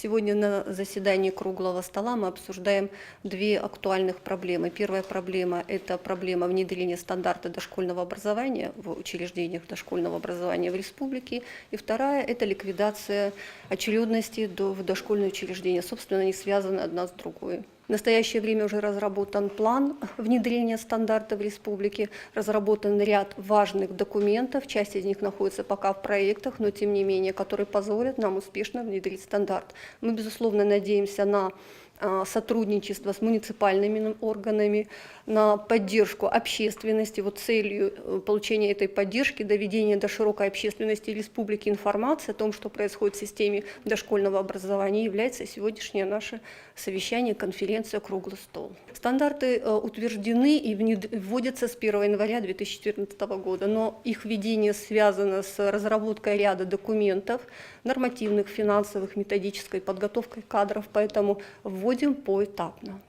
Сегодня на заседании круглого стола мы обсуждаем две актуальных проблемы. Первая проблема – это проблема внедрения стандарта дошкольного образования в учреждениях дошкольного образования в республике. И вторая – это ликвидация очередности в дошкольные учреждения. Собственно, они связаны одна с другой. В настоящее время уже разработан план внедрения стандарта в республике, разработан ряд важных документов, часть из них находится пока в проектах, но тем не менее, которые позволят нам успешно внедрить стандарт. Мы, безусловно, надеемся на сотрудничество с муниципальными органами, на поддержку общественности. Вот целью получения этой поддержки, доведения до широкой общественности республики информации о том, что происходит в системе дошкольного образования, является сегодняшнее наше совещание, конференция «Круглый стол». Стандарты утверждены и вводятся с 1 января 2014 года, но их введение связано с разработкой ряда документов, нормативных, финансовых, методической подготовкой кадров, поэтому вводим поэтапно.